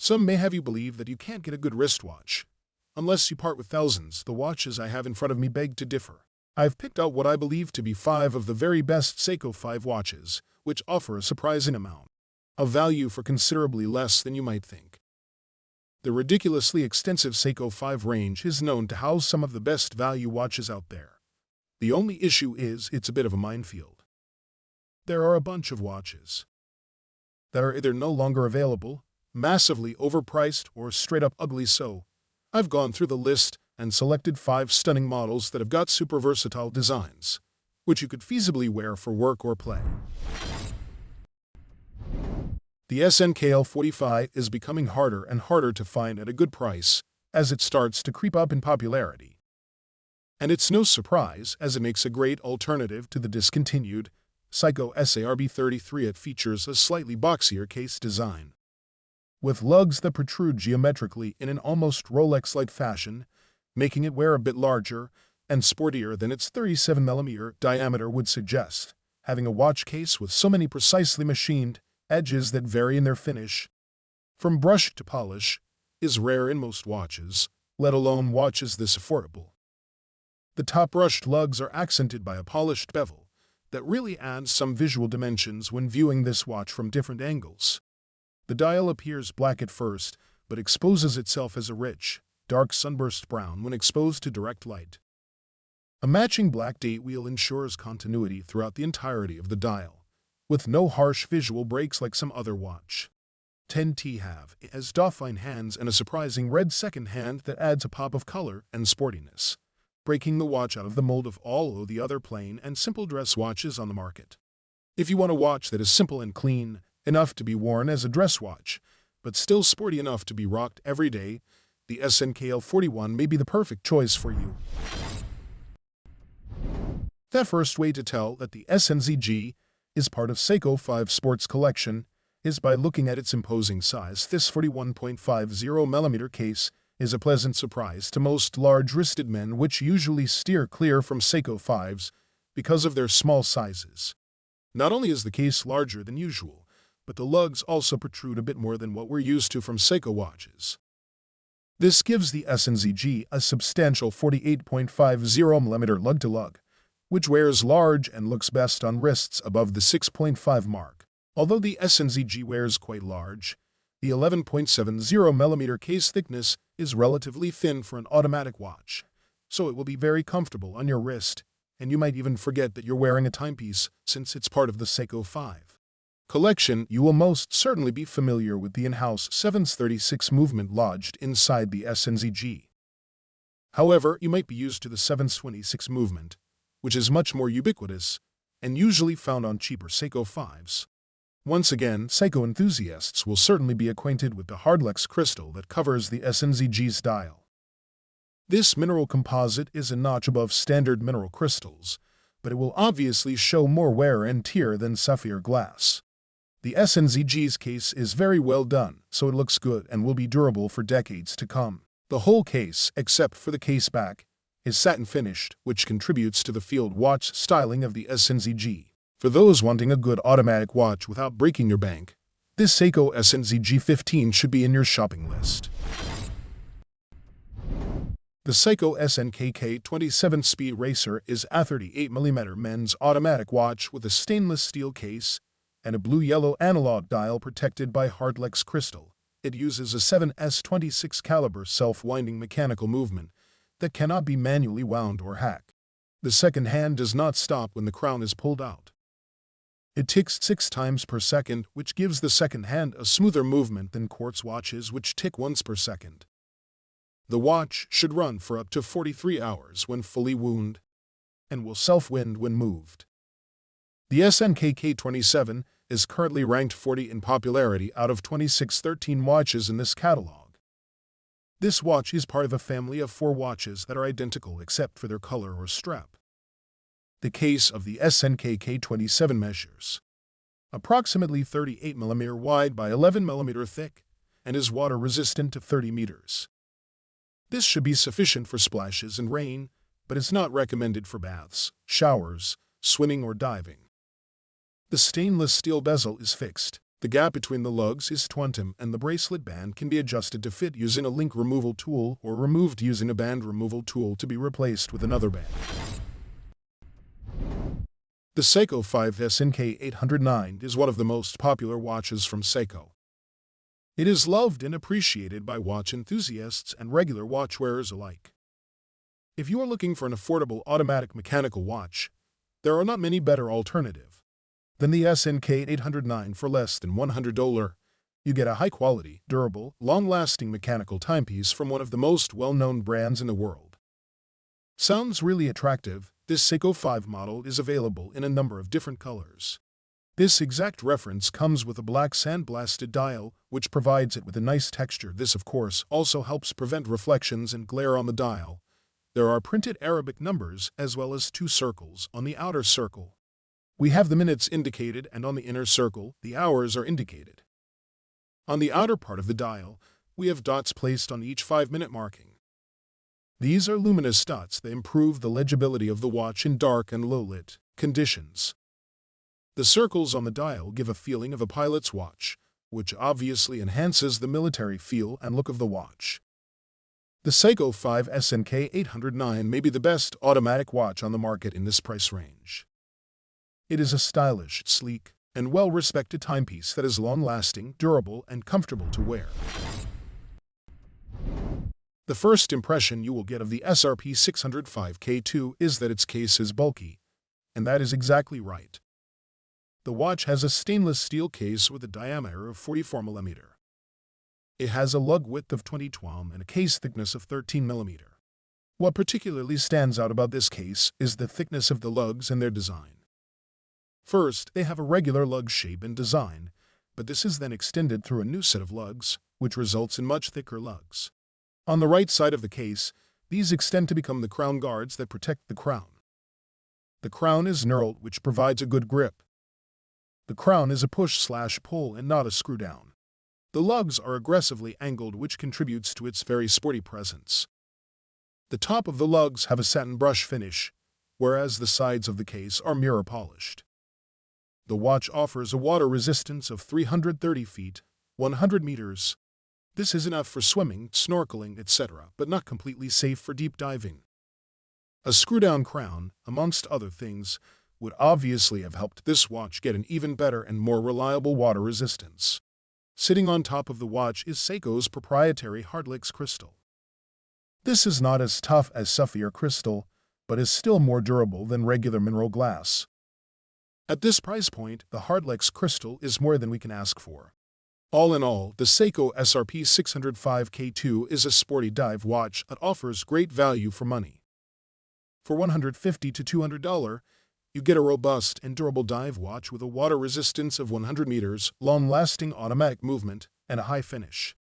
Some may have you believe that you can't get a good wristwatch unless you part with thousands. The watches I have in front of me beg to differ. I've picked out what I believe to be 5 of the very best Seiko 5 watches, which offer a surprising amount of value for considerably less than you might think. The ridiculously extensive Seiko 5 range is known to house some of the best value watches out there. The only issue is it's a bit of a minefield. There are a bunch of watches that are either no longer available, massively overpriced, or straight up ugly, so I've gone through the list and selected 5 stunning models that have got super versatile designs, which you could feasibly wear for work or play. The SNKL45 is becoming harder and harder to find at a good price as it starts to creep up in popularity. And it's no surprise, as it makes a great alternative to the discontinued Seiko SRP605. It features a slightly boxier case design, with lugs that protrude geometrically in an almost Rolex-like fashion, making it wear a bit larger and sportier than its 37mm diameter would suggest. Having a watch case with so many precisely machined edges that vary in their finish, from brush to polish, is rare in most watches, let alone watches this affordable. The top brushed lugs are accented by a polished bevel that really adds some visual dimensions when viewing this watch from different angles. The dial appears black at first, but exposes itself as a rich, dark sunburst brown when exposed to direct light. A matching black date wheel ensures continuity throughout the entirety of the dial, with no harsh visual breaks like some other watch 10T have. It has fine hands and a surprising red second hand that adds a pop of color and sportiness, breaking the watch out of the mold of all the other plain and simple dress watches on the market. If you want a watch that is simple and clean enough to be worn as a dress watch, but still sporty enough to be rocked every day, the SNKL41 may be the perfect choice for you. The first way to tell that the SNZG is part of Seiko 5 Sports Collection is by looking at its imposing size. This 41.50mm case is a pleasant surprise to most large-wristed men, which usually steer clear from Seiko 5s because of their small sizes. Not only is the case larger than usual, but the lugs also protrude a bit more than what we're used to from Seiko watches. This gives the SNZG a substantial 48.50mm lug-to-lug, which wears large and looks best on wrists above the 6.5 mark. Although the SNZG wears quite large, the 11.70mm case thickness is relatively thin for an automatic watch, so it will be very comfortable on your wrist, and you might even forget that you're wearing a timepiece since it's part of the Seiko 5 collection. You will most certainly be familiar with the in-house 736 movement lodged inside the SNZG. However, you might be used to the 726 movement, which is much more ubiquitous and usually found on cheaper Seiko 5s. Once again, Seiko enthusiasts will certainly be acquainted with the Hardlex crystal that covers the SNZG's dial. This mineral composite is a notch above standard mineral crystals, but it will obviously show more wear and tear than sapphire glass. The SNZG's case is very well done, so it looks good and will be durable for decades to come. The whole case, except for the case back, is satin finished, which contributes to the field watch styling of the SNZG. For those wanting a good automatic watch without breaking your bank, this Seiko SNZG15 should be in your shopping list. The Seiko SNKK27 Speed Racer is a 38mm men's automatic watch with a stainless steel case and a blue-yellow analog dial protected by Hardlex crystal. It uses a 7S26 caliber self-winding mechanical movement that cannot be manually wound or hacked. The second hand does not stop when the crown is pulled out. It ticks 6 times per second, which gives the second hand a smoother movement than quartz watches, which tick once per second. The watch should run for up to 43 hours when fully wound and will self-wind when moved. The SNKK27 is currently ranked 40 in popularity out of 2613 watches in this catalog. This watch is part of a family of 4 watches that are identical except for their color or strap. The case of the SNKK27 measures approximately 38mm wide by 11mm thick and is water-resistant to 30 meters. This should be sufficient for splashes and rain, but is not recommended for baths, showers, swimming, or diving. The stainless steel bezel is fixed, The gap between the lugs is 20 mm and the bracelet band can be adjusted to fit using a link removal tool or removed using a band removal tool to be replaced with another band. The Seiko SNK809 is one of the most popular watches from Seiko. It is loved and appreciated by watch enthusiasts and regular watch wearers alike. If you are looking for an affordable automatic mechanical watch, there are not many better alternatives than the SNK809. For less than $100, you get a high-quality, durable, long-lasting mechanical timepiece from one of the most well-known brands in the world. Sounds really attractive. This Seiko 5 model is available in a number of different colors. This exact reference comes with a black sandblasted dial, which provides it with a nice texture. This, of course, also helps prevent reflections and glare on the dial. There are printed Arabic numbers as well as 2 circles on the outer circle. We have the minutes indicated, and on the inner circle, the hours are indicated. On the outer part of the dial, we have dots placed on each 5-minute marking. These are luminous dots that improve the legibility of the watch in dark and low-lit conditions. The circles on the dial give a feeling of a pilot's watch, which obviously enhances the military feel and look of the watch. The Seiko SNK809 may be the best automatic watch on the market in this price range. It is a stylish, sleek, and well-respected timepiece that is long-lasting, durable, and comfortable to wear. The first impression you will get of the SRP605K2 is that its case is bulky, and that is exactly right. The watch has a stainless steel case with a diameter of 44 mm. It has a lug width of 20 mm and a case thickness of 13 mm. What particularly stands out about this case is the thickness of the lugs and their design. First, they have a regular lug shape and design, but this is then extended through a new set of lugs, which results in much thicker lugs. On the right side of the case, these extend to become the crown guards that protect the crown. The crown is knurled, which provides a good grip. The crown is a push/pull and not a screw down. The lugs are aggressively angled, which contributes to its very sporty presence. The top of the lugs have a satin brush finish, whereas the sides of the case are mirror polished. The watch offers a water resistance of 330 feet, 100 meters. This is enough for swimming, snorkeling, etc., but not completely safe for deep diving. A screw-down crown, amongst other things, would obviously have helped this watch get an even better and more reliable water resistance. Sitting on top of the watch is Seiko's proprietary Hardlex crystal. This is not as tough as sapphire crystal, but is still more durable than regular mineral glass. At this price point, the Hardlex crystal is more than we can ask for. All in all, the Seiko SRP605K2 is a sporty dive watch that offers great value for money. For $150 to $200, you get a robust and durable dive watch with a water resistance of 100 meters, long-lasting automatic movement, and a high finish.